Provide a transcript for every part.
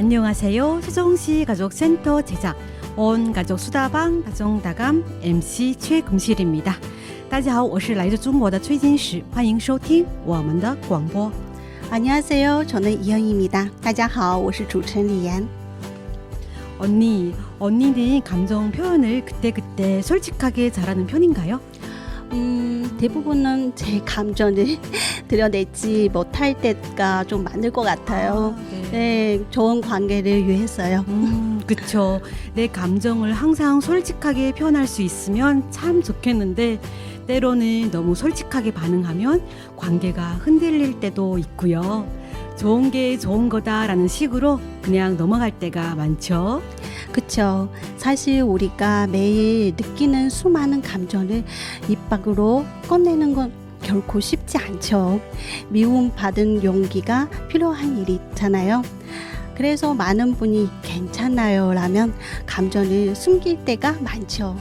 안녕하세요. 수정시 가족센터 제작 온 가족 수다방 다정다감 MC 崔금실입니다. 大家好，我是来自中国的崔金石，欢迎收听我们的广播。 안녕하세요. 저는 이영희입니다. 大家好，我是主持人李岩。 언니는 감정 표현을 그때그때 솔직하게 잘하는 편인가요? 대부분은 제 감정을 드러내지 못할 때가 좀 많을 것 같아요. 네, 좋은 관계를 위해서요. 그쵸. 내 감정을 항상 솔직하게 표현할 수 있으면 참 좋겠는데 때로는 너무 솔직하게 반응하면 관계가 흔들릴 때도 있고요. 좋은 게 좋은 거다라는 식으로 그냥 넘어갈 때가 많죠. 그쵸. 사실 우리가 매일 느끼는 수많은 감정을 입 밖으로 꺼내는 건 결코 쉽지 않죠. 미움받은 용기가 필요한 일이 있잖아요. 그래서 많은 분이 괜찮아요 라면 감정을 숨길 때가 많죠.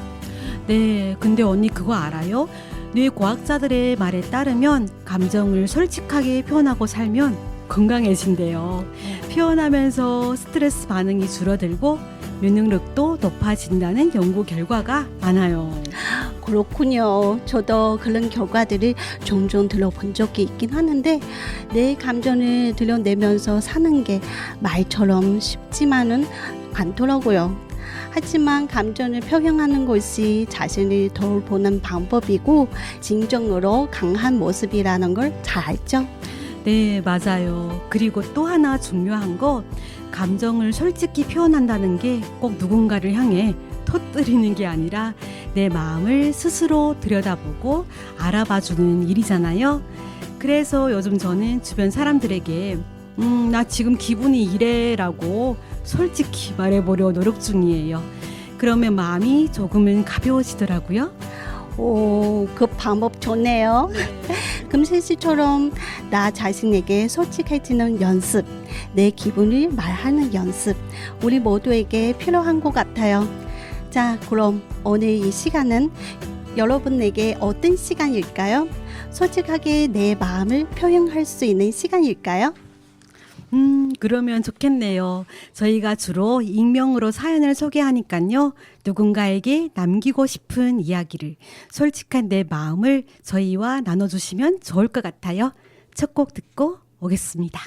네, 근데 언니 그거 알아요? 뇌과학자들의 말에 따르면 감정을 솔직하게 표현하고 살면 건강해진대요. 표현하면서 스트레스 반응이 줄어들고 면역력도 높아진다는 연구 결과가 많아요. 그렇군요. 저도 그런 결과들을 종종 들어본 적이 있긴 하는데 내 감정을 드러내면서 사는 게 말처럼 쉽지만은 않더라고요. 하지만 감정을 표현하는 것이 자신을 돌보는 방법이고 진정으로 강한 모습이라는 걸 잘 알죠? 네, 맞아요. 그리고 또 하나 중요한 거 감정을 솔직히 표현한다는 게 꼭 누군가를 향해 터뜨리는 게 아니라 내 마음을 스스로 들여다보고 알아봐주는 일이잖아요. 그래서 요즘 저는 주변 사람들에게 나 지금 기분이 이래라고 솔직히 말해보려 노력 중이에요. 그러면 마음이 조금은 가벼워지더라고요. 오, 그 방법 좋네요. 금실 씨처럼 나 자신에게 솔직해지는 연습, 내 기분을 말하는 연습, 우리 모두에게 필요한 것 같아요. 자, 그럼 오늘 이 시간은 여러분에게 어떤 시간일까요? 솔직하게 내 마음을 표현할 수 있는 시간일까요? 그러면 좋겠네요. 저희가 주로 익명으로 사연을 소개하니까요. 누군가에게 남기고 싶은 이야기를, 솔직한 내 마음을 저희와 나눠주시면 좋을 것 같아요. 첫 곡 듣고 오겠습니다.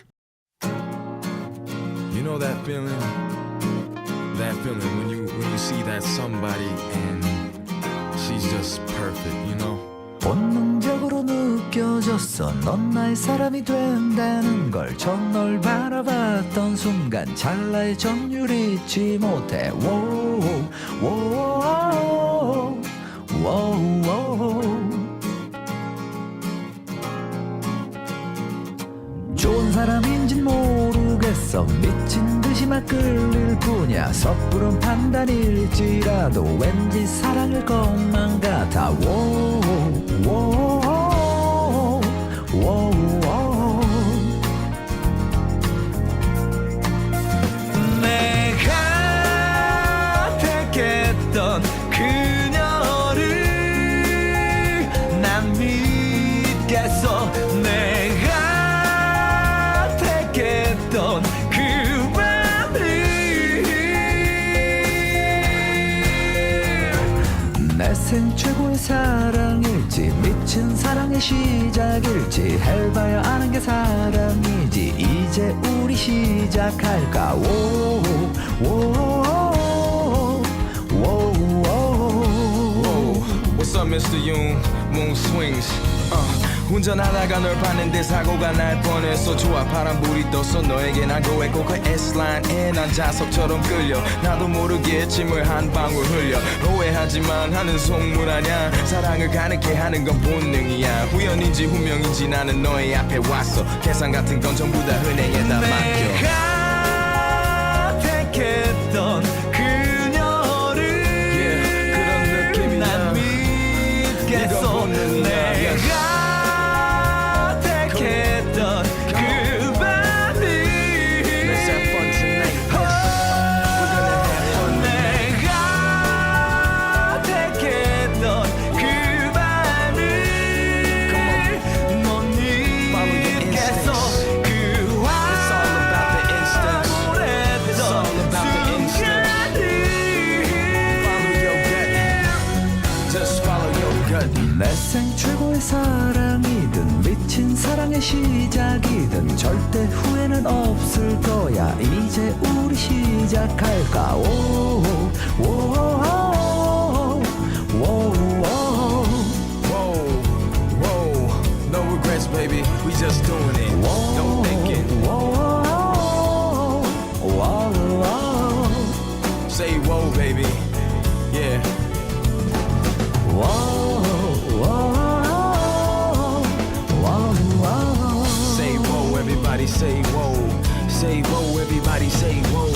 You know that feeling when you see that somebody and she's just perfect, you know? 본능적으로 느껴졌어. 넌 나의 사람이 된다는 걸. 전 널 바라봤던 순간 찰나의 전율 잊지 못해. Wow, wow, wow, wow. 좋은 사람인진 모르겠어. 미친 듯이 막 끌릴 뿐이야. 섣부른 판단일지라도 왠지 사랑일 것만 같아. Wow, wow, wow, wow. 내가 택했던 그녀를 난 믿겠어. 내가 택했던 그 밤을 내 생 최고의 사랑일지 미친 사랑의 시작일지 해봐야 아는 게 사랑이지. 이제 우리 시작할까. 오, 오, 오, 오, 오. What's up, Mr. Yoon? Moon swings. 운전하다가 널 봤는데 사고가 날 뻔했어. 좋아 파란불이 떴어. 너에게 난 고했고 그 S라인에 난 자석처럼 끌려. 나도 모르게 침을 한 방울 흘려. 오해하지만 하는 속물 아냐. 사랑을 가능케 하는 건 본능이야. 우연인지 운명인지 나는 너의 앞에 왔어. 계산 같은 건 전부 다 은행에다 맡겨. 내가 택했던 그녀를 그런 느낌이야. 난 믿겠어. 내가 택했던 그 밤을 Let's have fun tonight. 내가 택했던 그 밤을 못 잊겠어. 그 처음의 사랑이든 미친 사랑의 시작이든 절대 후회는 없을 거야. 이제 우리 시작할까. 오, 오, 오, 오, 오. Whoa, whoa, no regrets, baby. We just doing it. No thinking. Say whoa, baby. Yeah. Say whoa, everybody say whoa. Say whoa, everybody say whoa.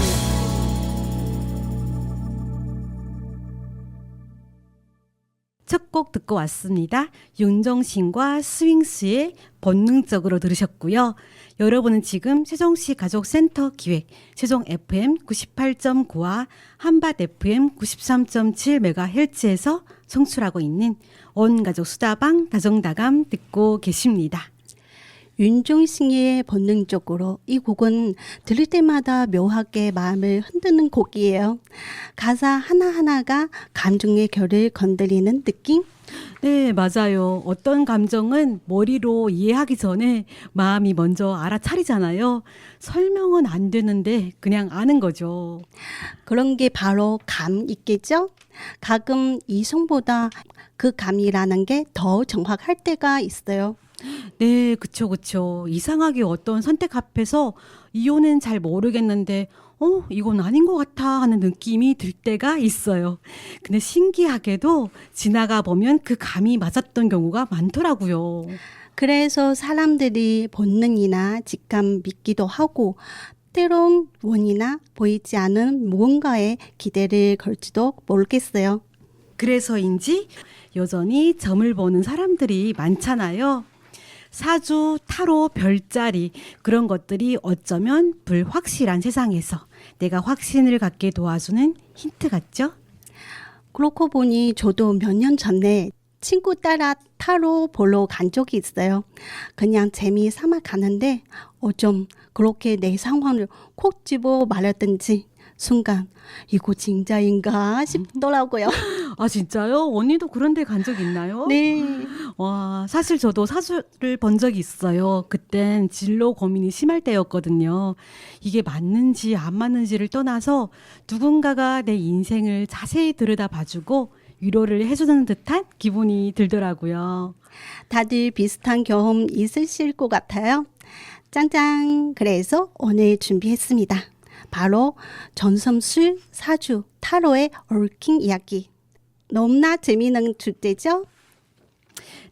첫 곡 듣고 왔습니다. 윤종신과 스윙스의 본능적으로 들으셨고요. 여러분은 지금 세종시 가족센터 기획 세종 FM 98.9와 한밭 FM 93.7MHz에서 송출하고 있는 온가족 수다방 다정다감 듣고 계십니다. 윤종신의 본능적으로 이 곡은 들을 때마다 묘하게 마음을 흔드는 곡이에요. 가사 하나하나가 감정의 결을 건드리는 느낌? 네, 맞아요. 어떤 감정은 머리로 이해하기 전에 마음이 먼저 알아차리잖아요. 설명은 안 되는데 그냥 아는 거죠. 그런 게 바로 감 있겠죠? 가끔 이성보다 그 감이라는 게 더 정확할 때가 있어요. 네, 그쵸. 이상하게 어떤 선택 앞에서 이유는 잘 모르겠는데 이건 아닌 것 같아 하는 느낌이 들 때가 있어요. 근데 신기하게도 지나가 보면 그 감이 맞았던 경우가 많더라고요. 그래서 사람들이 본능이나 직감 믿기도 하고 때론 원이나 보이지 않은 무언가에 기대를 걸지도 모르겠어요. 그래서인지 여전히 점을 보는 사람들이 많잖아요. 사주, 타로, 별자리 그런 것들이 어쩌면 불확실한 세상에서 내가 확신을 갖게 도와주는 힌트 같죠? 그렇고 보니 저도 몇 년 전에 친구 따라 타로 보러 간 적이 있어요. 그냥 재미 삼아 가는데 어쩜 그렇게 내 상황을 콕 집어 말했던지 순간 이거 진짜인가 싶더라고요. 아, 진짜요? 언니도 그런 데 간 적 있나요? 네. 와, 사실 저도 사주를 본 적이 있어요. 그땐 진로 고민이 심할 때였거든요. 이게 맞는지 안 맞는지를 떠나서 누군가가 내 인생을 자세히 들여다봐주고 위로를 해주는 듯한 기분이 들더라고요. 다들 비슷한 경험 있으실 것 같아요. 짠짠. 그래서 오늘 준비했습니다. 바로 전섬술 사주 타로의 얽힌 이야기. 너무나 재미있는 주제죠?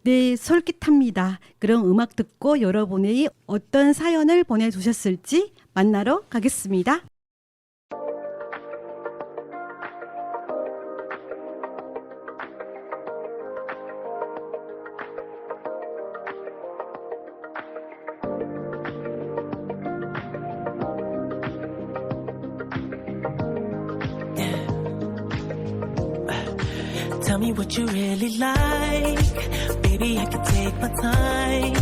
네, 솔깃합니다. 그럼 음악 듣고 여러분이 어떤 사연을 보내주셨을지 만나러 가겠습니다. Tell me what you really like. Baby, I can take my time.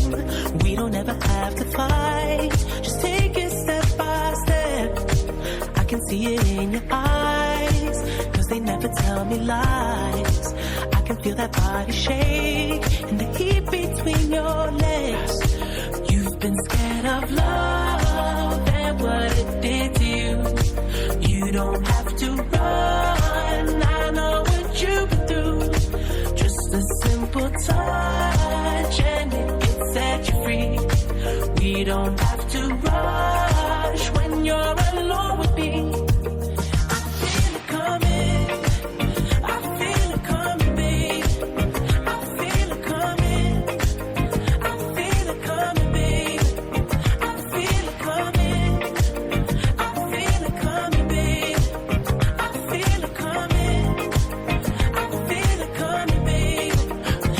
We don't ever have to fight. Just take it step by step. I can see it in your eyes. 'Cause they never tell me lies. I can feel that body shake and the heat between your legs. You've been scared of love and what it did to you. You don't have to run. I know what you've been through. Just a simple touch and it set you free. We don't have to rush when you're alone with me. I feel it coming. I feel it coming, babe. I feel it coming. I feel it coming, babe. I feel it coming. I feel it coming, babe. I feel it coming. I feel it coming, babe.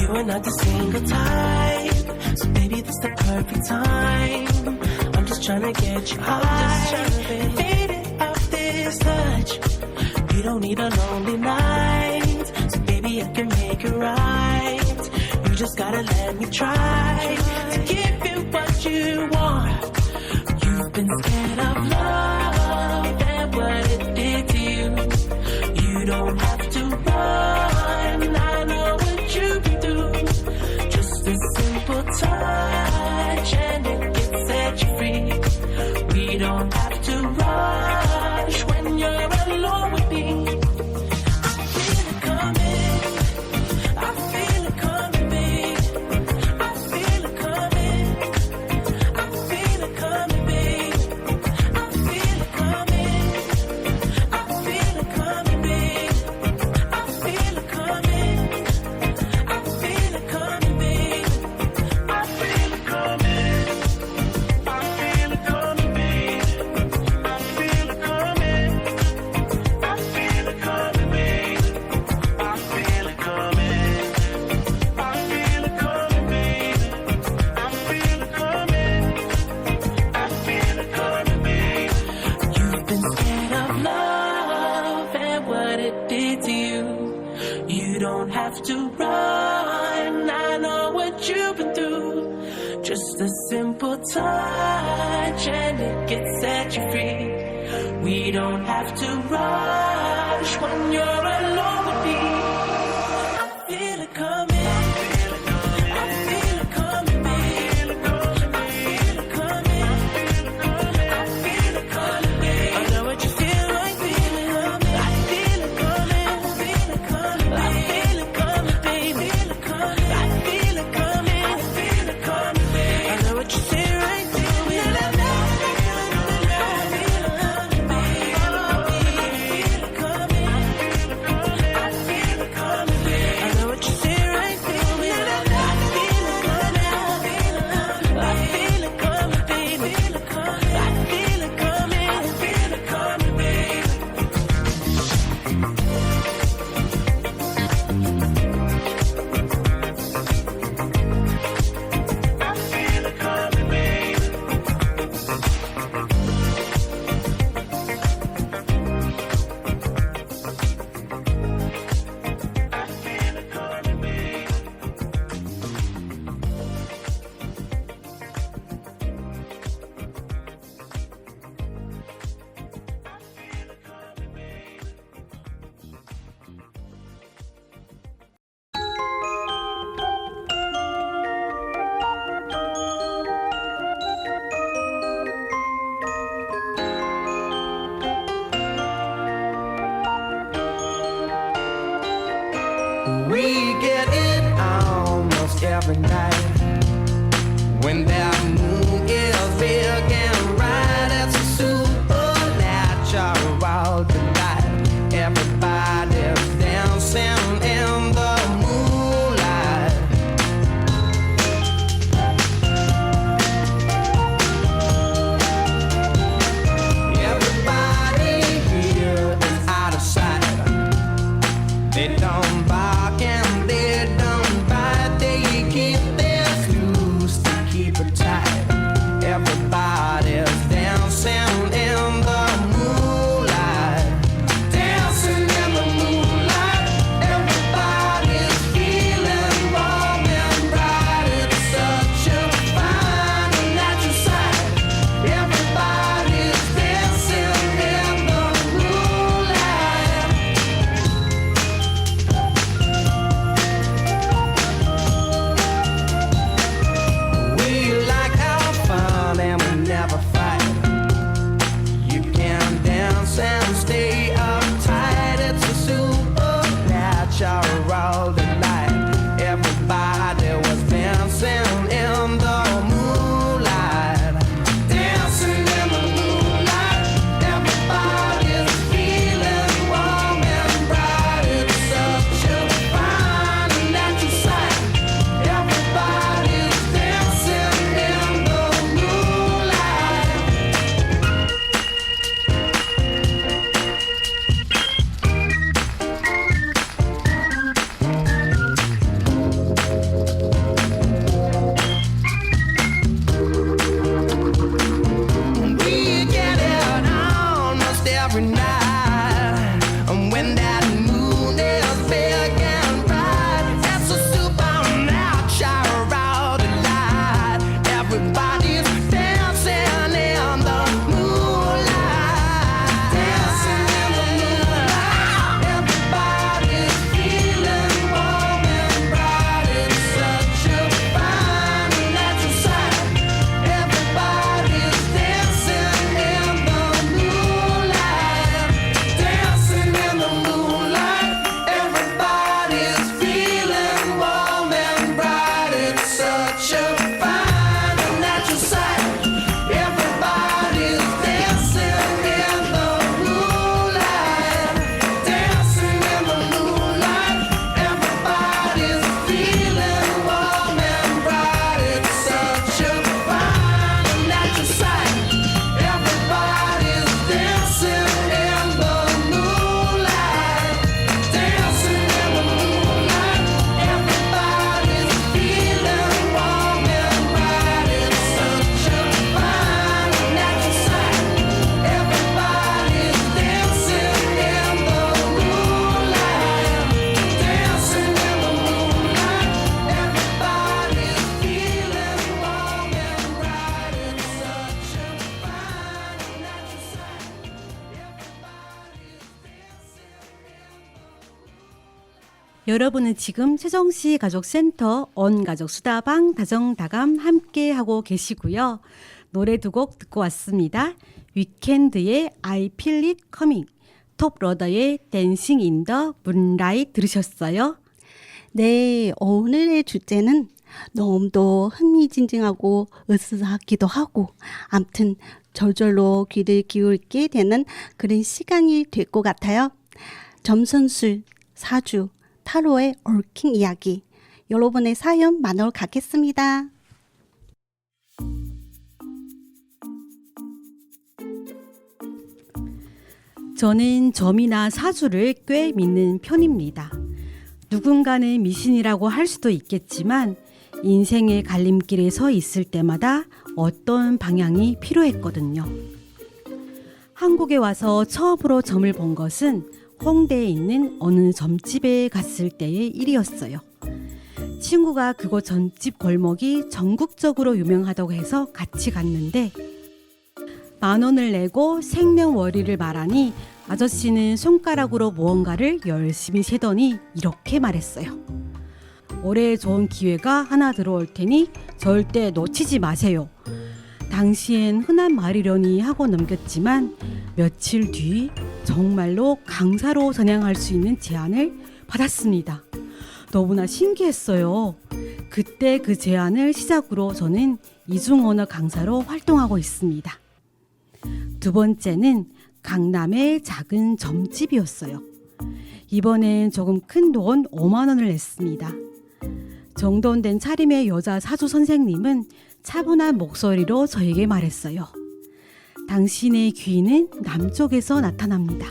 You are not the single type, so baby, this the perfect time. I'm just trying to get you high, faded off this touch. You don't need a lonely night, so baby, I can make it right. You just gotta let me try to give you what you want. You've been scared of love and what it did to you. You don't have to run. I know what you've been through. Just been scared of love and what it did to you. You don't have to run, I know what you've been through. Just a simple touch and it can set you free. We don't have to rush when you're alone with me. I feel it coming. I feel it coming, babe. I feel it coming. I feel it coming, babe. I know what you feel like, feeling coming. I feel it coming. I feel it coming, babe. I feel it coming, babe. I feel it coming. I feel it coming, babe. I know what you feel right, baby. We get it almost every night when that moon is big and bright. It's a supernatural delight. Everybody's dancing in the moonlight. Everybody here is out of sight. They don't bark and they don't bite. They keep their clues to keep it tight. Everybody's dancing in the moonlight. Dancing in the moonlight. Everybody's feeling warm and bright. It's such a fine and natural sight. Everybody's dancing in the moonlight. We like our fun and we never fight. You can dance and stay uptight. It's a supernatural delight. Everybody was dancing in the moonlight. Dancing in the moonlight. Everybody's feeling warm and bright. It's such a fine and natural sight. Everybody's dancing in the moonlight. We get it almost every night. And when that moon is big and bright, it's a supernatural delight. Everybody's dancing in the moonlight. Dancing in the moonlight. Everybody's feeling warm and bright. It's such a fine and natural sight. Everybody's dancing in the moonlight. Dancing in the moonlight. 여러분은 지금 최정씨 가족센터 온가족수다방 다정다감 함께하고 계시고요. 노래 두 곡 듣고 왔습니다. 위켄드의 I Feel It Coming, 톱러더의 Dancing in the Moonlight 들으셨어요? 네, 오늘의 주제는 너무도 흥미진진하고 으스스하기도 하고 암튼 저절로 귀를 기울게 되는 그런 시간이 될 것 같아요. 점선술, 사주, 타로의 얽힌 이야기, 여러분의 사연 만나러 가겠습니다. 저는 점이나 사주를 꽤 믿는 편입니다. 누군가는 미신이라고 할 수도 있겠지만 인생의 갈림길에 서 있을 때마다 어떤 방향이 필요했거든요. 한국에 와서 처음으로 점을 본 것은 홍대에 있는 어느 점집에 갔을 때의 일이었어요. 친구가 그곳 점집 골목이 전국적으로 유명하다고 해서 같이 갔는데 10,000원을 내고 생년월일을 말하니 아저씨는 손가락으로 무언가를 열심히 세더니 이렇게 말했어요. 올해 좋은 기회가 하나 들어올 테니 절대 놓치지 마세요. 당시엔 흔한 말이려니 하고 넘겼지만 며칠 뒤 정말로 강사로 전향할 수 있는 제안을 받았습니다. 너무나 신기했어요. 그때 그 제안을 시작으로 저는 이중언어 강사로 활동하고 있습니다. 두 번째는 강남의 작은 점집이었어요. 이번엔 조금 큰 돈 5만 원을 냈습니다. 정돈된 차림의 여자 사주 선생님은 차분한 목소리로 저에게 말했어요. 당신의 귀인은 남쪽에서 나타납니다.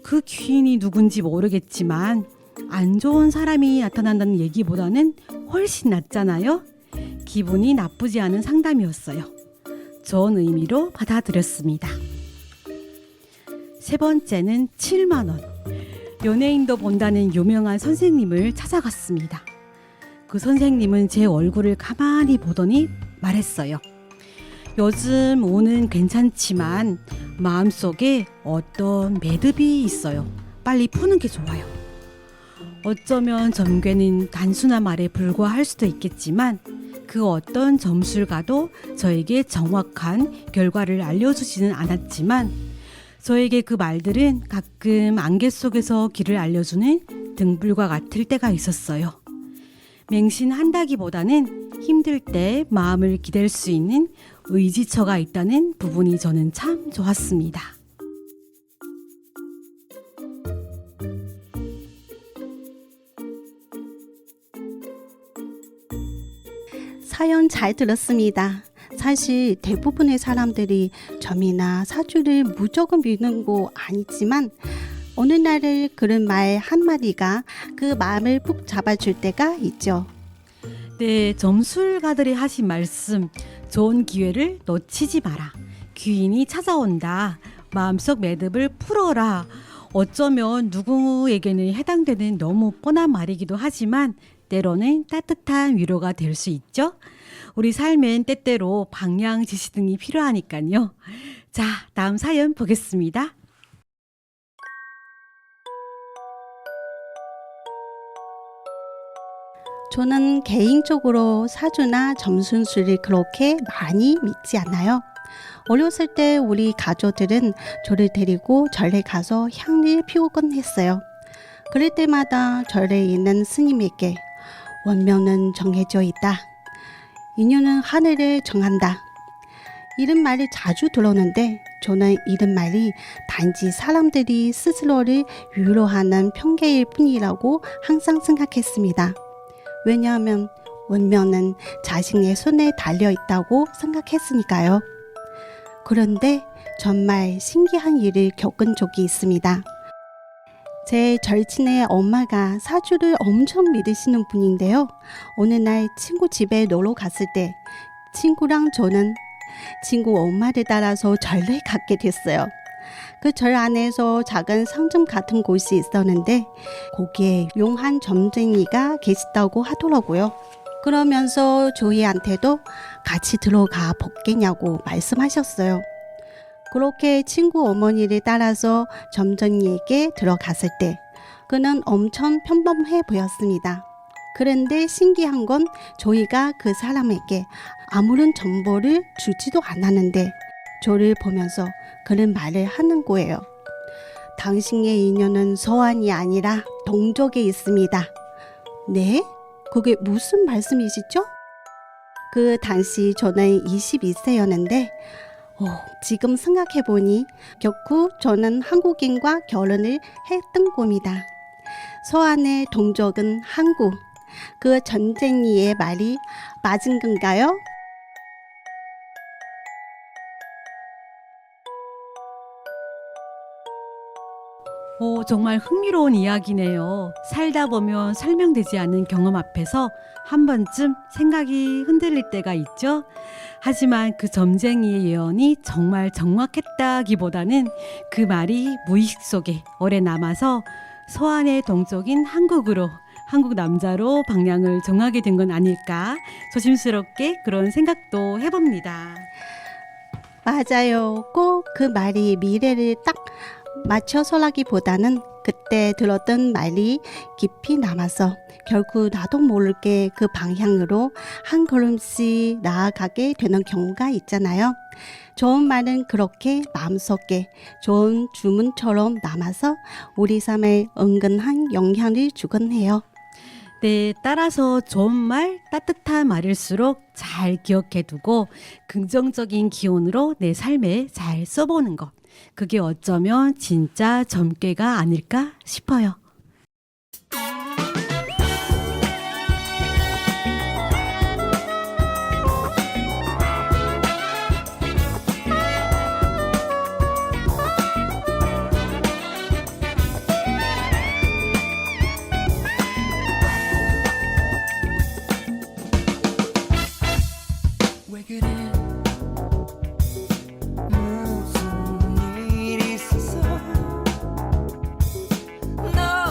그 귀인이 누군지 모르겠지만 안 좋은 사람이 나타난다는 얘기보다는 훨씬 낫잖아요. 기분이 나쁘지 않은 상담이었어요. 좋은 의미로 받아들였습니다. 세 번째는 7만 원. 연예인도 본다는 유명한 선생님을 찾아갔습니다. 그 선생님은 제 얼굴을 가만히 보더니 말했어요. 요즘 운은 괜찮지만 마음속에 어떤 매듭이 있어요. 빨리 푸는 게 좋아요. 어쩌면 점괘는 단순한 말에 불과할 수도 있겠지만 그 어떤 점술가도 저에게 정확한 결과를 알려주지는 않았지만 저에게 그 말들은 가끔 안개 속에서 길을 알려주는 등불과 같을 때가 있었어요. 맹신한다기보다는 힘들 때 마음을 기댈 수 있는 의지처가 있다는 부분이 저는 참 좋았습니다. 사연 잘 들었습니다. 사실 대부분의 사람들이 점이나 사주를 무조건 믿는 거 아니지만 어느 날을 그런 말 한마디가 그 마음을 푹 잡아줄 때가 있죠. 네, 점술가들이 하신 말씀, 좋은 기회를 놓치지 마라. 귀인이 찾아온다. 마음속 매듭을 풀어라. 어쩌면 누구에게는 해당되는 너무 뻔한 말이기도 하지만 때로는 따뜻한 위로가 될 수 있죠. 우리 삶엔 때때로 방향 지시 등이 필요하니까요. 자, 다음 사연 보겠습니다. 저는 개인적으로 사주나 점순술을 그렇게 많이 믿지 않아요. 어렸을 때 우리 가족들은 저를 데리고 절에 가서 향을 피우곤 했어요. 그럴 때마다 절에 있는 스님에게 원명은 정해져 있다. 인연은 하늘에 정한다. 이런 말을 자주 들었는데 저는 이런 말이 단지 사람들이 스스로를 위로하는 편견일 뿐이라고 항상 생각했습니다. 왜냐하면 운명은 자신의 손에 달려있다고 생각했으니까요. 그런데 정말 신기한 일을 겪은 적이 있습니다. 제 절친의 엄마가 사주를 엄청 믿으시는 분인데요. 어느 날 친구 집에 놀러 갔을 때 친구랑 저는 친구 엄마를 따라서 절에 가게 됐어요. 그 절 안에서 작은 상점 같은 곳이 있었는데 거기에 용한 점쟁이가 계시다고 하더라고요. 그러면서 저희한테도 같이 들어가 보겠냐고 말씀하셨어요. 그렇게 친구 어머니를 따라서 점쟁이에게 들어갔을 때 그는 엄청 평범해 보였습니다. 그런데 신기한 건 저희가 그 사람에게 아무런 정보를 주지도 않았는데 저를 보면서 그런 말을 하는 거예요. 당신의 인연은 서안이 아니라 동족에 있습니다. 네? 그게 무슨 말씀이시죠? 그 당시 저는 22세였는데 지금 생각해보니 결코 저는 한국인과 결혼을 했던 겁니다. 서안의 동족은 한국. 그 전쟁이의 말이 맞은 건가요? 정말 흥미로운 이야기네요. 살다 보면 설명되지 않는 경험 앞에서 한 번쯤 생각이 흔들릴 때가 있죠. 하지만 그 점쟁이의 예언이 정말 정확했다기보다는 그 말이 무의식 속에 오래 남아서 서안의 동족인 한국 남자로 방향을 정하게 된 건 아닐까 조심스럽게 그런 생각도 해봅니다. 맞아요. 꼭 그 말이 미래를 딱 맞춰서라기보다는 그때 들었던 말이 깊이 남아서 결국 나도 모르게 그 방향으로 한 걸음씩 나아가게 되는 경우가 있잖아요. 좋은 말은 그렇게 마음속에 좋은 주문처럼 남아서 우리 삶에 은근한 영향을 주곤 해요. 네, 따라서 좋은 말, 따뜻한 말일수록 잘 기억해 두고 긍정적인 기운으로 내 삶에 잘 써보는 것. 그게 어쩌면 진짜 점괘가 아닐까 싶어요. 왜 그래 무슨 일 있었어 너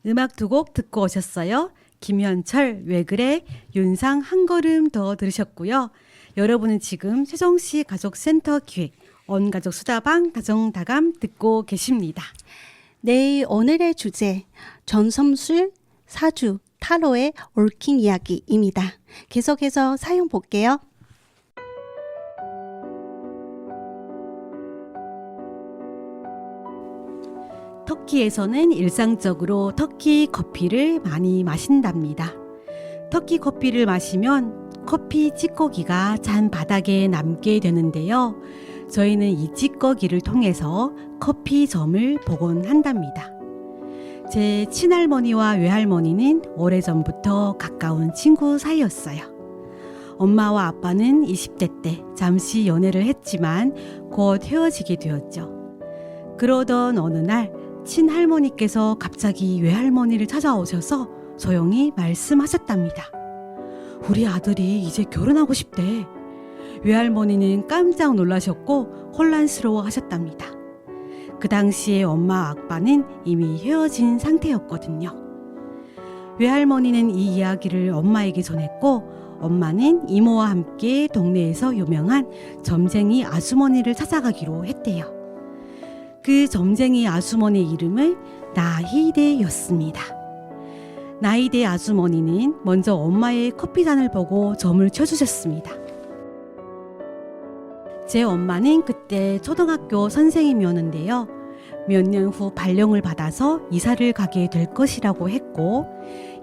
음악 두 곡 듣고 오셨어요. 김현철 왜 그래, 윤상 한 걸음 더 들으셨고요. 여러분은 지금 세종시 가족센터 기획 온가족 수다방 다정다감 듣고 계십니다. 네, 오늘의 주제 전섬술 사주 타로의 얽힌 이야기입니다. 계속해서 사연 볼게요. 터키에서는 일상적으로 터키 커피를 많이 마신답니다. 터키 커피를 마시면 커피 찌꺼기가 잔 바닥에 남게 되는데요. 저희는 이 찌꺼기를 통해서 커피점을 복원한답니다. 제 친할머니와 외할머니는 오래전부터 가까운 친구 사이였어요. 엄마와 아빠는 20대 때 잠시 연애를 했지만 곧 헤어지게 되었죠. 그러던 어느 날 친할머니께서 갑자기 외할머니를 찾아오셔서 조용히 말씀하셨답니다. 우리 아들이 이제 결혼하고 싶대. 외할머니는 깜짝 놀라셨고 혼란스러워 하셨답니다. 그 당시에 엄마 아빠는 이미 헤어진 상태였거든요. 외할머니는 이 이야기를 엄마에게 전했고 엄마는 이모와 함께 동네에서 유명한 점쟁이 아주머니를 찾아가기로 했대요. 그 점쟁이 아주머니 이름은 나희대였습니다. 나희대 아주머니는 먼저 엄마의 커피잔을 보고 점을 쳐주셨습니다. 제 엄마는 그때 초등학교 선생님이었는데요. 몇 년 후 발령을 받아서 이사를 가게 될 것이라고 했고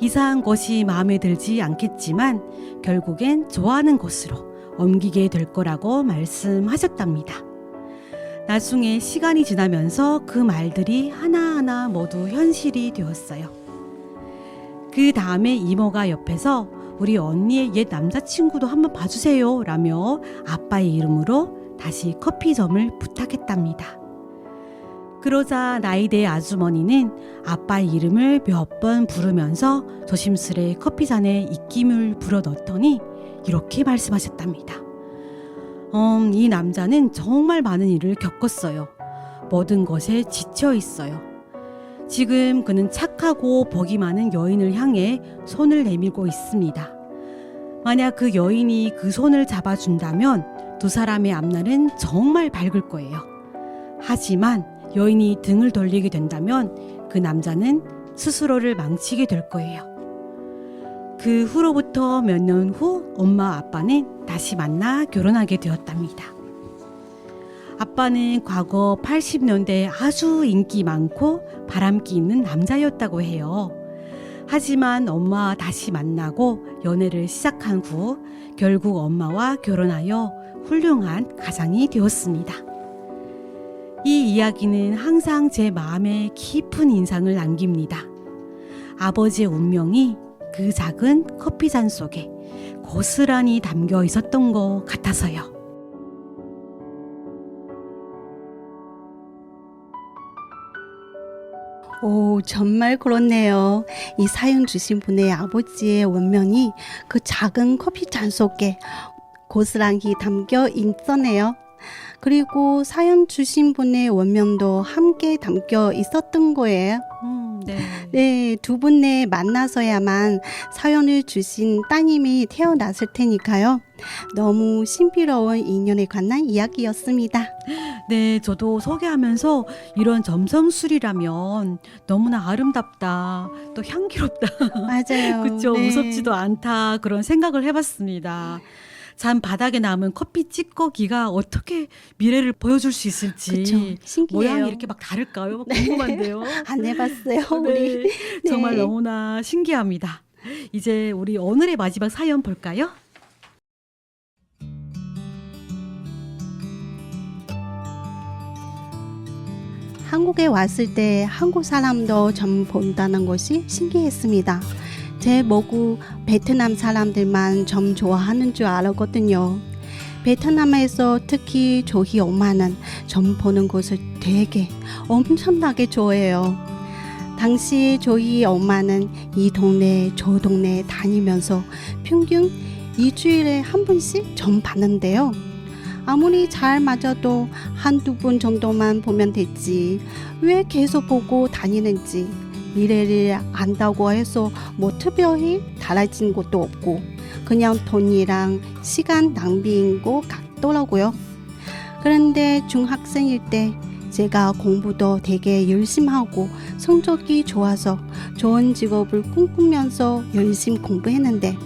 이사한 곳이 마음에 들지 않겠지만 결국엔 좋아하는 곳으로 옮기게 될 거라고 말씀하셨답니다. 나중에 시간이 지나면서 그 말들이 하나하나 모두 현실이 되었어요. 그 다음에 이모가 옆에서 우리 언니의 옛 남자친구도 한번 봐주세요 라며 아빠의 이름으로 다시 커피점을 부탁했답니다. 그러자 나이대 아주머니는 아빠의 이름을 몇 번 부르면서 조심스레 커피잔에 입김을 불어넣더니 이렇게 말씀하셨답니다. 이 남자는 정말 많은 일을 겪었어요. 모든 것에 지쳐 있어요. 지금 그는 착하고 복이 많은 여인을 향해 손을 내밀고 있습니다. 만약 그 여인이 그 손을 잡아준다면 두 사람의 앞날은 정말 밝을 거예요. 하지만 여인이 등을 돌리게 된다면 그 남자는 스스로를 망치게 될 거예요. 그 후로부터 몇 년 후 엄마 아빠는 다시 만나 결혼하게 되었답니다. 아빠는 과거 80년대에 아주 인기 많고 바람기 있는 남자였다고 해요. 하지만 엄마와 다시 만나고 연애를 시작한 후 결국 엄마와 결혼하여 훌륭한 가장이 되었습니다. 이 이야기는 항상 제 마음에 깊은 인상을 남깁니다. 아버지의 운명이 그 작은 커피잔 속에 고스란히 담겨 있었던 것 같아서요. 오, 정말 그렇네요. 이 사연 주신 분의 아버지의 운명이 그 작은 커피잔 속에 고스란히 담겨 있었네요. 그리고 사연 주신 분의 운명도 함께 담겨 있었던 거예요. 네. 네, 두 분의 만나서야만 사연을 주신 따님이 태어났을 테니까요. 너무 신비로운 인연에 관한 이야기였습니다. 네, 저도 소개하면서 이런 점성술이라면 너무나 아름답다, 또 향기롭다. 맞아요. 그렇죠. 네. 무섭지도 않다 그런 생각을 해봤습니다. 잔 바닥에 남은 커피 찌꺼기가 어떻게 미래를 보여줄 수 있을지. 그쵸. 신기해요. 모양이 이렇게 막 다를까요? 궁금한데요. 안 해봤어요, 네, 우리. 정말 네. 너무나 신기합니다. 이제 우리 오늘의 마지막 사연 볼까요? 한국에 왔을 때 한국 사람도 점 본다는 것이 신기했습니다. 제 모구 베트남 사람들만 점 좋아하는 줄 알았거든요. 베트남에서 특히 저희 엄마는 점 보는 것을 되게 엄청나게 좋아해요. 당시 저희 엄마는 이 동네 저 동네 다니면서 평균 2주일에 한 번씩 점 봤는데요. 아무리 잘 맞아도 한두 번 정도만 보면 됐지 왜 계속 보고 다니는지 미래를 안다고 해서 뭐 특별히 달라진 것도 없고 그냥 돈이랑 시간 낭비인 것 같더라고요. 그런데 중학생일 때 제가 공부도 되게 열심히 하고 성적이 좋아서 좋은 직업을 꿈꾸면서 열심히 공부했는데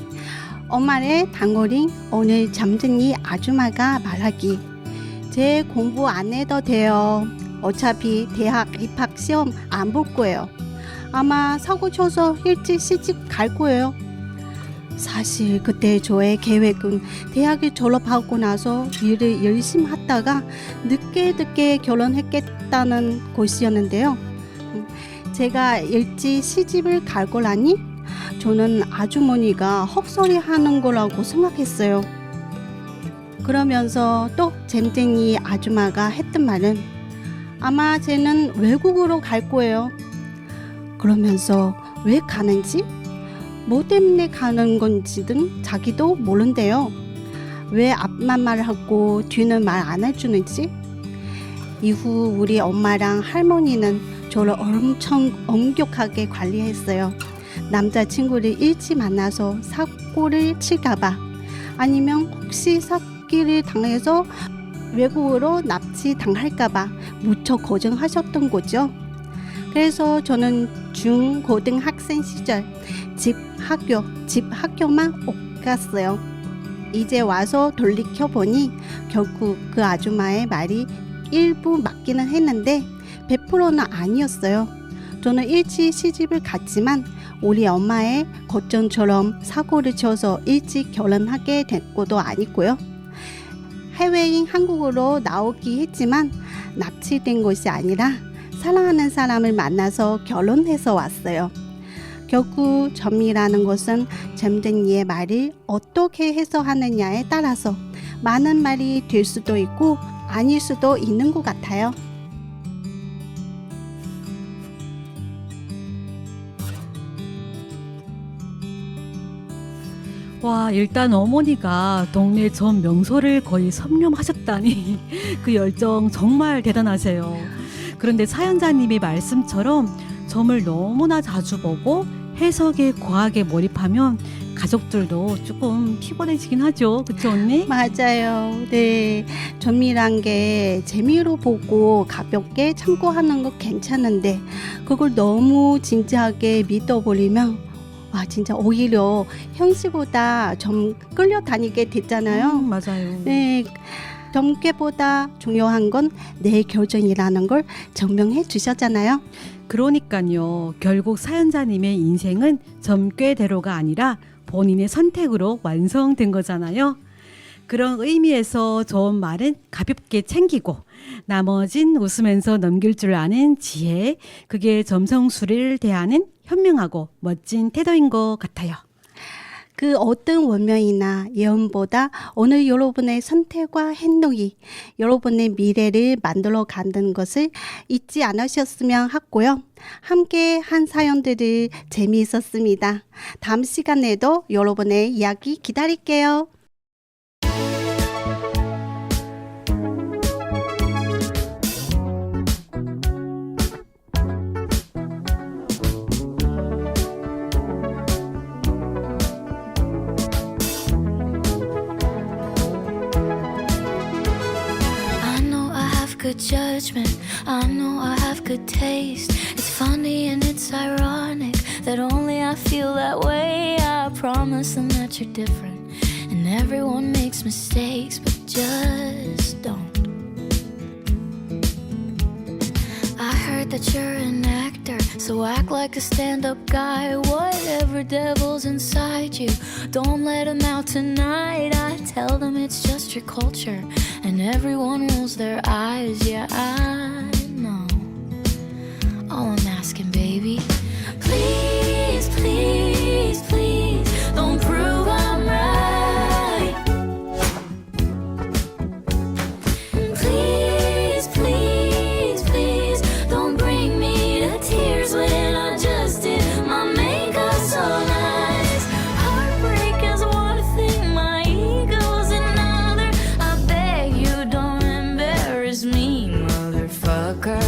엄마의 단골인 오늘 잠쟁이 아줌마가 말하기 제 공부 안 해도 돼요. 어차피 대학 입학 시험 안 볼 거예요. 아마 사고 쳐서 일찍 시집 갈 거예요. 사실 그때 저의 계획은 대학을 졸업하고 나서 일을 열심히 하다가 늦게 결혼했겠다는 것이었는데요. 제가 일찍 시집을 갈 거라니 저는 아주머니가 헛소리 하는 거라고 생각했어요. 그러면서 또 잼쟁이 아줌마가 했던 말은 아마 쟤는 외국으로 갈 거예요. 그러면서 왜 가는지 뭐 때문에 가는 건지는 자기도 모른대요. 왜 앞만 말하고 뒤는 말 안 해주는지. 이후 우리 엄마랑 할머니는 저를 엄청 엄격하게 관리했어요. 남자친구를 일찍 만나서 사고를 칠까봐 아니면 혹시 사기를 당해서 외국으로 납치 당할까봐 무척 걱정하셨던 거죠. 그래서 저는 중고등학생 시절 집 학교만 오갔어요. 이제 와서 돌이켜보니 결국 그 아줌마의 말이 일부 맞기는 했는데 100%는 아니었어요. 저는 일찍 시집을 갔지만 우리 엄마의 걱정처럼 사고를 쳐서 일찍 결혼하게 된 것도 아니고요. 해외인 한국으로 나오기 했지만 납치된 것이 아니라 사랑하는 사람을 만나서 결혼해서 왔어요. 결국 점이라는 것은 잼쟁이의 말을 어떻게 해석하느냐에 따라서 많은 말이 될 수도 있고 아닐 수도 있는 것 같아요. 와, 일단 어머니가 동네 전 명소를 거의 섭렵하셨다니 그 열정 정말 대단하세요. 그런데 사연자님의 말씀처럼 점을 너무나 자주 보고 해석에 과하게 몰입하면 가족들도 조금 피곤해지긴 하죠. 그쵸 언니? 맞아요. 네. 점이란 게 재미로 보고 가볍게 참고하는 거 괜찮은데 그걸 너무 진지하게 믿어버리면 와 진짜 오히려 현실보다 좀 끌려다니게 됐잖아요. 맞아요. 네. 점괘보다 중요한 건 내 결정이라는 걸 증명해 주셨잖아요. 그러니까요. 결국 사연자님의 인생은 점괘대로가 아니라 본인의 선택으로 완성된 거잖아요. 그런 의미에서 좋은 말은 가볍게 챙기고 나머진 웃으면서 넘길 줄 아는 지혜, 그게 점성술을 대하는 현명하고 멋진 태도인 것 같아요. 그 어떤 원명이나 예언보다 오늘 여러분의 선택과 행동이 여러분의 미래를 만들어 간다는 것을 잊지 않으셨으면 하고요. 함께 한 사연들이 재미있었습니다. 다음 시간에도 여러분의 이야기 기다릴게요. Good judgment, I know I have good taste. It's funny and it's ironic that only I feel that way. I promise them that you're different, and everyone makes mistakes, but just don't. I heard that you're an actor, so act like a stand-up guy. Whatever devil's inside you, don't let him out tonight. I tell them it's just your culture, and everyone rolls their eyes. Yeah, I know. All I'm asking, baby, please, please, please, don't prove I'm right. Please, please, please, don't bring me to tears when I just did my makeup so nice. Heartbreak is one thing, my ego's another. I beg you don't embarrass me, motherfucker.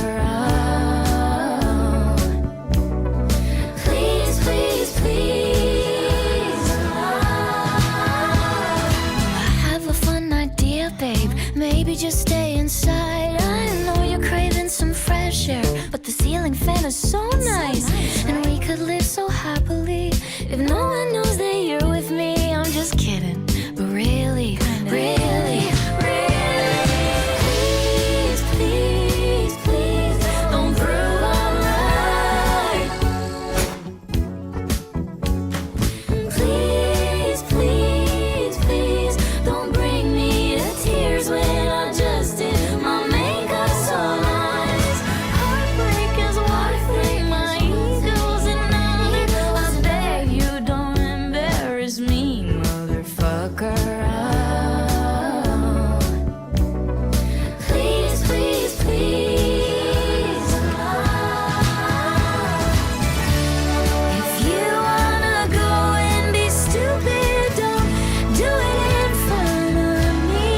Baby, just stay inside. I know you're craving some fresh air, but the ceiling fan is so nice. And we could live so happily if no one knows that you're with me. I'm just kidding, but really, really, really, please, please, please don't prove I'm right. Please, please, please don't bring me to tears when I just did my makeup so nice. Heartbreak is what free my egos and I beg you don't embarrass me, motherfucker. Please, please, please. If you wanna go and be stupid, don't do it in front of me.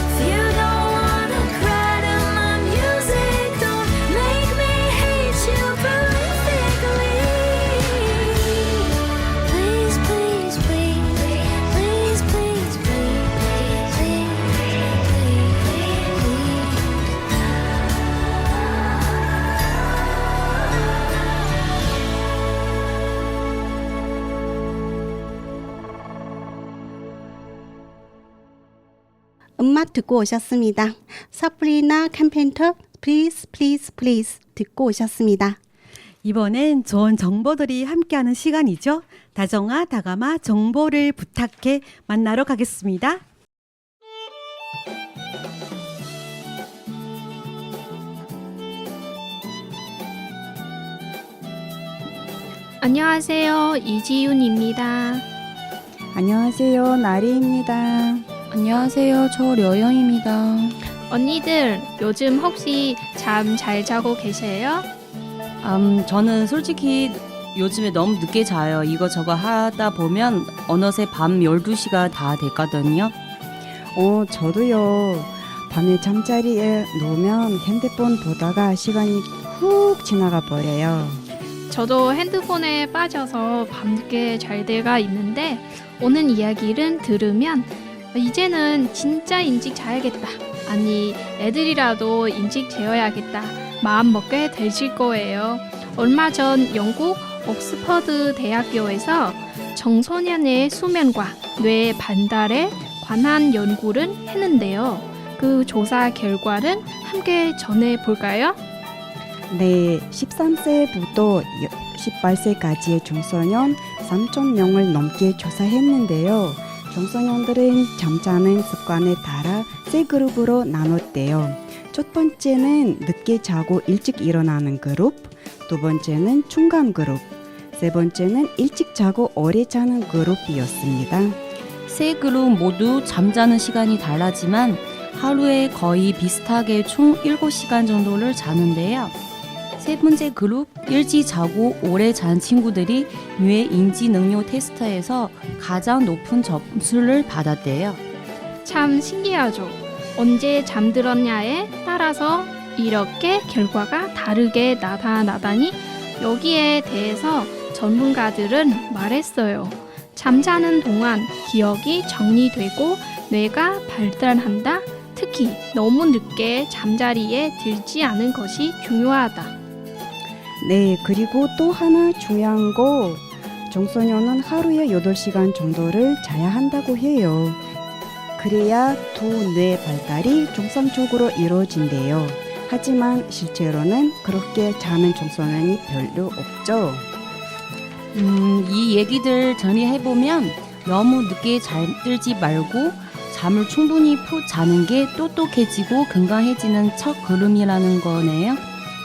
If you don't wanna cry to my music, don't make me hate you prolifically. Please, please, please, please, please, please, please, 음악 듣고 오셨습니다. 사브리나 캠펜터 Please, Please, Please 듣고 오셨습니다. 이번엔 좋은 정보들이 함께하는 시간이죠. 다정아 다가마 정보를 부탁해 만나러 가겠습니다. 안녕하세요. 이지윤입니다. 안녕하세요. 나리입니다. 안녕하세요. 저 려영입니다. 언니들, 요즘 혹시 잠 잘 자고 계세요? 저는 솔직히 요즘에 너무 늦게 자요. 이거저거 하다 보면 어느새 밤 12시가 다 됐거든요. 저도요. 밤에 잠자리에 누우면 핸드폰 보다가 시간이 훅 지나가 버려요. 저도 핸드폰에 빠져서 밤늦게 잘 때가 있는데 오늘 이야기를 들으면 이제는 진짜 일찍 자야겠다. 아니, 애들이라도 일찍 재워야겠다. 마음 먹게 되실 거예요. 얼마 전 영국 옥스퍼드 대학교에서 청소년의 수면과 뇌 발달에 관한 연구를 했는데요. 그 조사 결과를 함께 전해볼까요? 네, 13세부터 18세까지의 청소년 3,000명을 넘게 조사했는데요. 청소년들은 잠자는 습관에 따라 세 그룹으로 나눴대요. 첫 번째는 늦게 자고 일찍 일어나는 그룹, 두 번째는 중간 그룹, 세 번째는 일찍 자고 오래 자는 그룹이었습니다. 세 그룹 모두 잠자는 시간이 달라지만 하루에 거의 비슷하게 총 7시간 정도를 자는데요. 세 번째 그룹, 일찍 자고 오래 잔 친구들이 뇌 인지 능력 테스트에서 가장 높은 점수를 받았대요. 참 신기하죠. 언제 잠들었냐에 따라서 이렇게 결과가 다르게 나타나다니 여기에 대해서 전문가들은 말했어요. 잠자는 동안 기억이 정리되고 뇌가 발달한다. 특히 너무 늦게 잠자리에 들지 않은 것이 중요하다. 네, 그리고 또 하나 중요한 거, 청소년은 하루에 8시간 정도를 자야 한다고 해요. 그래야 두 뇌 발달이 정상적으로 이루어진대요. 하지만 실제로는 그렇게 자는 청소년이 별로 없죠. 이 얘기들 정리해보면 너무 늦게 잠들지 말고 잠을 충분히 푹 자는 게 똑똑해지고 건강해지는 첫 걸음이라는 거네요.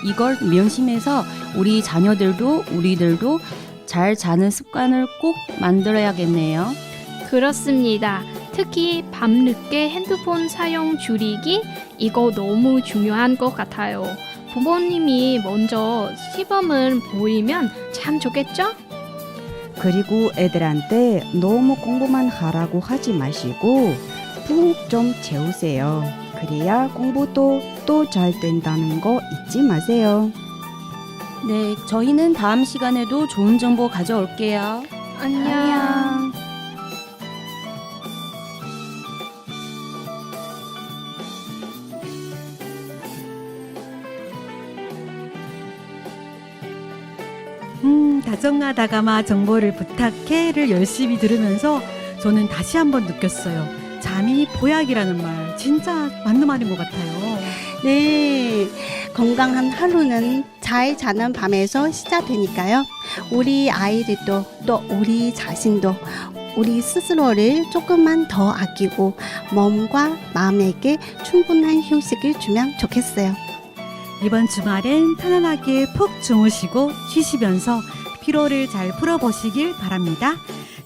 이걸 명심해서 우리 자녀들도 우리들도 잘 자는 습관을 꼭 만들어야겠네요. 그렇습니다. 특히 밤늦게 핸드폰 사용 줄이기 이거 너무 중요한 것 같아요. 부모님이 먼저 시범을 보이면 참 좋겠죠? 그리고 애들한테 너무 공부만 하라고 하지 마시고 푹 좀 재우세요. 그래야 공부도 또 잘 된다는 거 잊지 마세요. 네, 저희는 다음 시간에도 좋은 정보 가져올게요. 안녕. 다정하다가마 정보를 부탁해를 열심히 들으면서 저는 다시 한번 느꼈어요. 잠이 보약이라는 말 진짜 맞는 말인 것 같아요. 네, 건강한 하루는 잘 자는 밤에서 시작되니까요. 우리 아이들도 또 우리 자신도 우리 스스로를 조금만 더 아끼고 몸과 마음에게 충분한 휴식을 주면 좋겠어요. 이번 주말엔 편안하게 푹 주무시고 쉬시면서 피로를 잘 풀어보시길 바랍니다.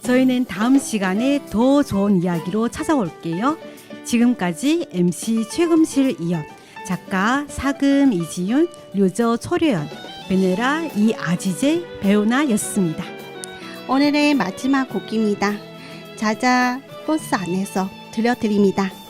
저희는 다음 시간에 더 좋은 이야기로 찾아올게요. 지금까지 MC 최금실 이연, 작가 사금 이지윤, 류저 초려연, 베네라 이아지제 배우나였습니다. 오늘의 마지막 곡입니다. 자자 버스 안에서 들려드립니다.